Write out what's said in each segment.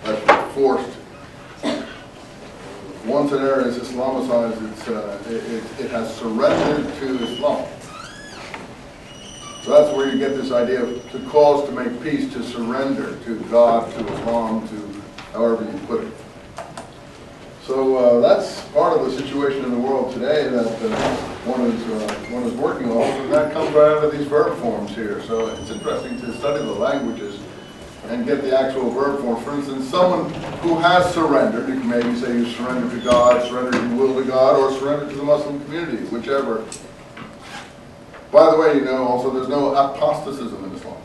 that's forced. Once an area is Islamicized, it has surrendered to Islam. So that's where you get this idea of to cause to make peace, to surrender to God, to Islam, to however you put it. So that's part of the situation in the world today that one is working on, and that comes right out of these verb forms here. So it's interesting to study the languages and get the actual verb forms. For instance, someone who has surrendered, you can maybe say you surrender to God, surrender your will to God, or surrender to the Muslim community, whichever. By the way, you know also there's no apostatism in Islam.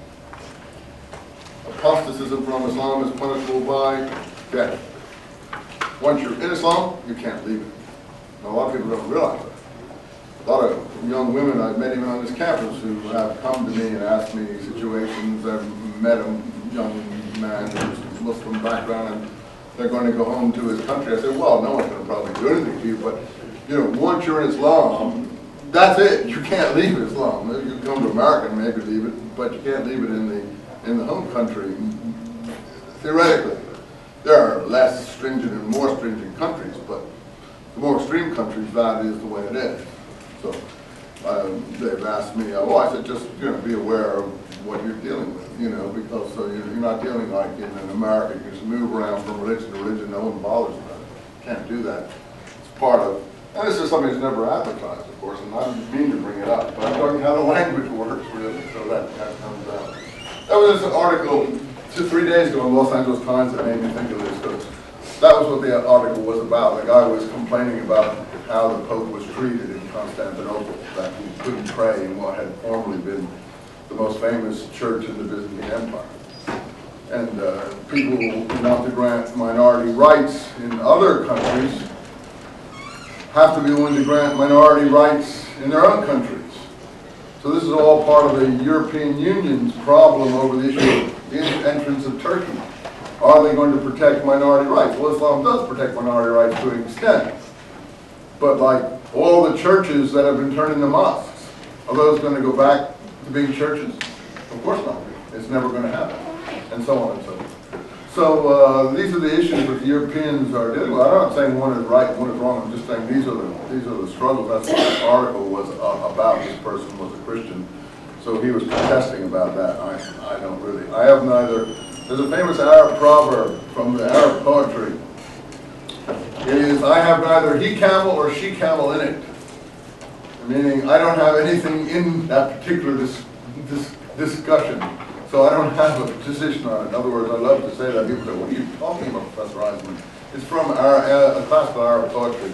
Apostatism from Islam is punishable by death. Once you're in Islam, you can't leave it. Now, a lot of people don't realize that. A lot of young women I've met even on this campus who have come to me and asked me situations. I've met a young man who's Muslim background and they're going to go home to his country. I said, well, no one's going to probably do anything to you, but you know, once you're in Islam, that's it. You can't leave Islam. You can come to America and maybe leave it, but you can't leave it in the home country. Theoretically, there are less stringent and more stringent countries, but the more extreme countries, that is the way it is. So they've asked me, I said, just be aware of what you're dealing with, because you're not dealing like in America. You just move around from religion to religion, no one bothers about it. You can't do that. It's part of, and this is something that's never advertised, of course, and I didn't mean to bring it up, but I'm talking how the language works, really, so that comes out. That was just an article 3 days ago in Los Angeles Times that made me think of this, because that was what the article was about. The guy was complaining about how the Pope was treated in Constantinople, that he couldn't pray in what had formerly been the most famous church in the Byzantine Empire. And people who want to grant minority rights in other countries have to be willing to grant minority rights in their own countries. So this is all part of the European Union's problem over the issue of the entrance of Turkey. Are they going to protect minority rights? Well, Islam does protect minority rights to an extent. But like all the churches that have been turned into mosques, are those going to go back to being churches? Of course not. It's never going to happen. And so on and so forth. So these are the issues that the Europeans are dealing with. I'm not saying one is right, one is wrong. I'm just saying these are the struggles. That's what this article was about. This person was a Christian, so he was protesting about that. I don't really. I have neither. There's a famous Arab proverb from the Arab poetry. It is, I have neither he camel or she camel in it. Meaning, I don't have anything in that particular discussion. So I don't have a position on it. In other words, I love to say that. People say, what are you talking about, Professor Eisenman? It's from a classical Arab poetry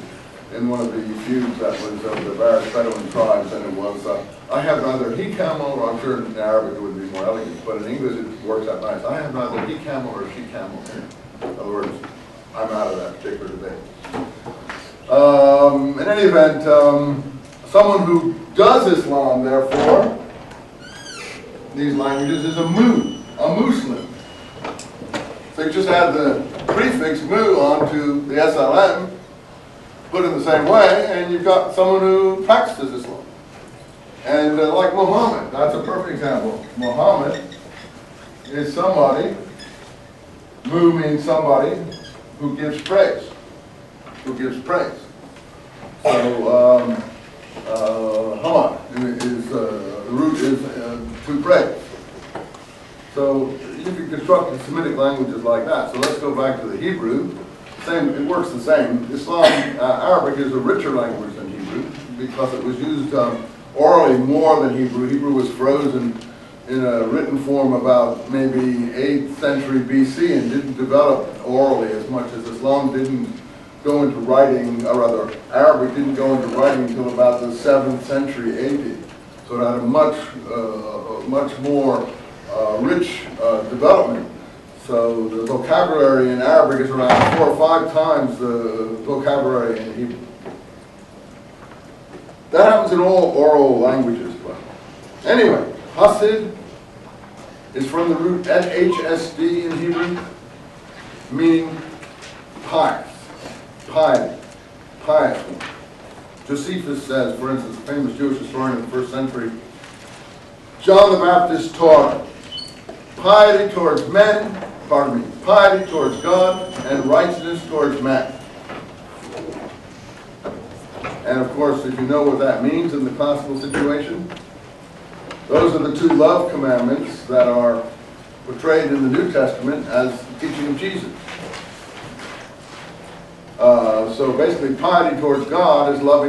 in one of the feuds that was of the various Bedouin tribes, and it was, I have neither he camel, or I'm sure in Arabic it would be more elegant, but in English it works out nice. I have neither he camel or she camel in it. In other words, I'm out of that particular debate. In any event, someone who does Islam, therefore, these languages is a Muslim. So you just add the prefix mu onto the SLM, put it in the same way, and you've got someone who practices Islam. And like Muhammad, that's a perfect example. Muhammad is somebody, mu means somebody who gives praise. Who gives praise. So, Hamad is, the root is to praise. So you can construct the Semitic languages like that. So let's go back to the Hebrew. It works the same. Arabic is a richer language than Hebrew because it was used orally more than Hebrew. Hebrew was frozen in a written form about maybe 8th century BC and didn't develop orally as much as Islam didn't go into writing, or rather Arabic didn't go into writing until about the 7th century AD. So it had a much more rich development. So the vocabulary in Arabic is around 4 or 5 times the vocabulary in Hebrew. That happens in all oral languages. But anyway, Hasid is from the root HSD in Hebrew, meaning pious, piety, piety. Josephus says, for instance, a famous Jewish historian in the 1st century, John the Baptist taught piety towards men, piety towards God and righteousness towards man. And of course, if you know what that means in the classical situation, those are the two love commandments that are portrayed in the New Testament as the teaching of Jesus. So basically, piety towards God is loving